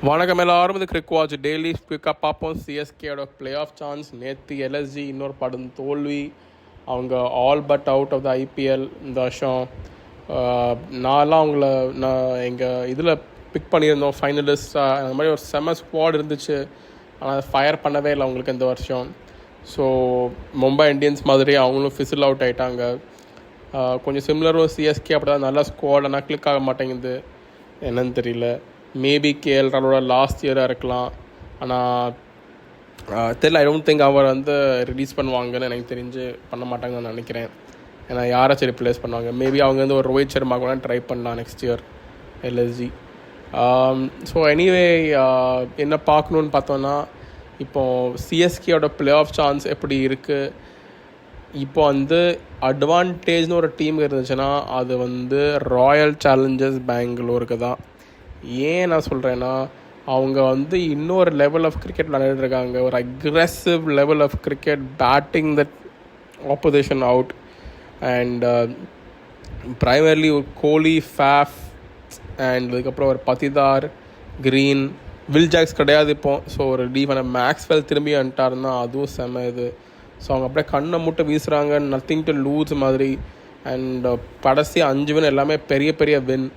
வணக்கம் எல்லாரும். இது கிரிக் வாட்ச் டெய்லி குயிக்காக பார்ப்போம். சிஎஸ்கேயோட பிளே ஆஃப் சான்ஸ். நேற்று எல்எஸ்ஜி இன்னொரு படம் தோல்வி. அவங்க all but out of the IPL இந்த வருஷம். நான் எங்கள் இதில் பிக் பண்ணியிருந்தோம் ஃபைனலிஸ்டாக. அந்த மாதிரி ஒரு செம ஸ்குவாட் இருந்துச்சு. ஆனால் அதை ஃபயர் பண்ணவே இல்லை அவங்களுக்கு இந்த வருஷம். ஸோ மும்பை இந்தியன்ஸ் மாதிரி அவங்களும் ஃபிசில் அவுட் ஆகிட்டாங்க. கொஞ்சம் சிமிலரும் சிஎஸ்கே அப்படி தான் நல்ல ஸ்குவாட், ஆனால் கிளிக் ஆக மாட்டேங்குது, என்னன்னு தெரியல. மேபி கேஎல் ராகுலோட லாஸ்ட் இயராக இருக்கலாம். ஆனால் தெரியல. ஐ டோன்ட் திங்க் அவர் ரிலீஸ் பண்ணுவாங்கன்னு எனக்கு தெரிஞ்சு பண்ண மாட்டாங்கன்னு நான் நினைக்கிறேன். ஏன்னா யாராச்சும் ரிப்ளேஸ் பண்ணுவாங்க. மேபி அவங்க ஒரு ரோஹித் சர்மா கூட ட்ரை பண்ணலாம் next year LSG. So anyway என்ன பார்க்கணுன்னு பார்த்தோன்னா, இப்போது சிஎஸ்கேயோட பிளே ஆஃப் சான்ஸ் எப்படி இருக்குது. இப்போ அட்வான்டேஜ்னு ஒரு டீம் இருந்துச்சுன்னா அது ராயல் சேலஞ்சர்ஸ் பெங்களூருக்கு தான். ஏன் நான் சொல்கிறேன்னா, அவங்க இன்னொரு லெவல் ஆஃப் கிரிக்கெட் விளையாடிருக்காங்க. ஒரு aggressive level of cricket, batting that opposition out. And primarily ஒரு கோலி, ஃபேஃப் அண்ட் அதுக்கப்புறம் ஒரு பதிதார், க்ரீன், வில் ஜாக்ஸ் கிடையாது இப்போ. ஸோ ஒரு டீஃபான மேக்ஸ்வெல் திரும்பி வந்துட்டாருன்னா அதுவும் செம்ம இது. ஸோ அவங்க அப்படியே கண்ணை மூட்டை வீசுகிறாங்க, நத்திங் டு லூஸ் மாதிரி. அண்ட் கடைசி 5 வின் எல்லாமே பெரிய பெரிய வின்.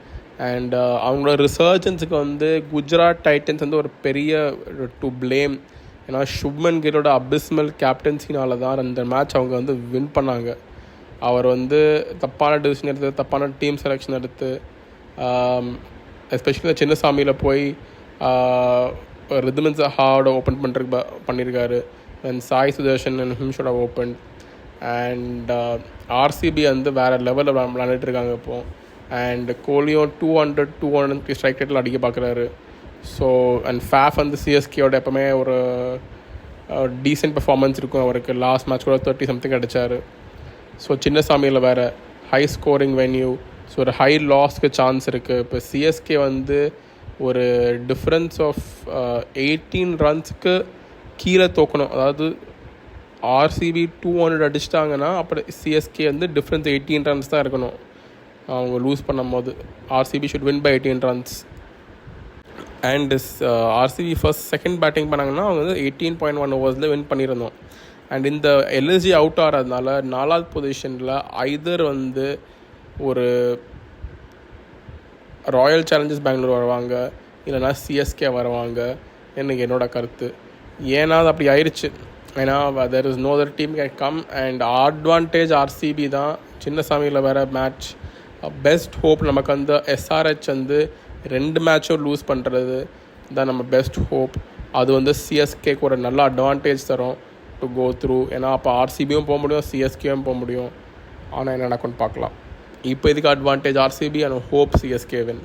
அண்ட் அவங்களோட ரிசர்ஜன்ஸுக்கு குஜராத் டைட்டன்ஸ் ஒரு பெரிய டு பிளேம். ஏன்னா சுப்மன் கில்லோட அபிஸ்மல் கேப்டன்சினால தான் அந்த மேட்ச் அவங்க வின் பண்ணாங்க. அவர் தப்பான டிசிஷன் எடுத்து, தப்பான டீம் செலெக்ஷன் எடுத்து, எஸ்பெஷலி சின்னசாமியில் போய் ரிதமன் சஹாவோட ஓப்பன் பண்ணியிருக்காரு. அண்ட் சாய் சுதர்ஷன் அண்ட் ஹிம்ஷோட ஓப்பன். அண்ட் ஆர்சிபி வேறு லெவலில் விளையாண்டுட்டு இருக்காங்க இப்போது. அண்ட் கோலியும் 200 ஸ்ட்ரைக் ரேட்டில் அடிக்க பார்க்குறாரு. ஸோ அண்ட் ஃபேஃப் சிஎஸ்கேயோட எப்போவுமே ஒரு டீசென்ட் பெர்ஃபார்மன்ஸ் இருக்கும் அவருக்கு. லாஸ்ட் மேட்ச் கூட 30 சம்திங் அடித்தார். ஸோ சின்னசாமியில் வேறு ஹை ஸ்கோரிங் வென்யூ. ஸோ ஒரு ஹை லாஸ்க்கு சான்ஸ் இருக்குது. இப்போ சிஎஸ்கே ஒரு டிஃப்ரென்ஸ் ஆஃப் 18 ரன்ஸுக்கு கீழே தோக்கணும். அதாவது ஆர்சிபி 200 அடிச்சிட்டாங்கன்னா அப்புறம் சிஎஸ்கே டிஃப்ரென்ஸ் 18 ரன்ஸ் தான் இருக்கணும். அவங்க லூஸ் பண்ணும்போது RCB should win by 18 runs. And RCB second batting பண்ணாங்கன்னா அவங்க 18.1 ஓவர்ஸில் வின் பண்ணியிருந்தோம். அண்ட் இந்த எல்எஸ்ஜி அவுட் ஆகிறதுனால 4வது பொசிஷனில் ஐதர் ஒரு ராயல் சேலஞ்சர்ஸ் பெங்களூர் வருவாங்க, இல்லைனா சிஎஸ்கே வருவாங்க எனக்கு என்னோட கருத்து. ஏன்னா அது அப்படி ஆயிடுச்சு. ஏன்னா there is no other team can come. And advantage RCB தான். சின்னசாமியில் வேறு மேட்ச். பெஸ்ட் ஹோப் நமக்கு எஸ்ஆர்ஹெச் 2 மேட்சும் லூஸ் பண்ணுறது தான் நம்ம பெஸ்ட் ஹோப். அது சிஎஸ்கேக்கு ஒரு நல்ல அட்வான்டேஜ் தரும் டு கோ த்ரூ. ஏன்னா அப்போ ஆர்சிபியும் போக முடியும், சிஎஸ்கேயும் போக முடியும். ஆனால் என்ன நடக்கும்னு பார்க்கலாம். இப்போ இதுக்கு advantage RCB and hope CSK win.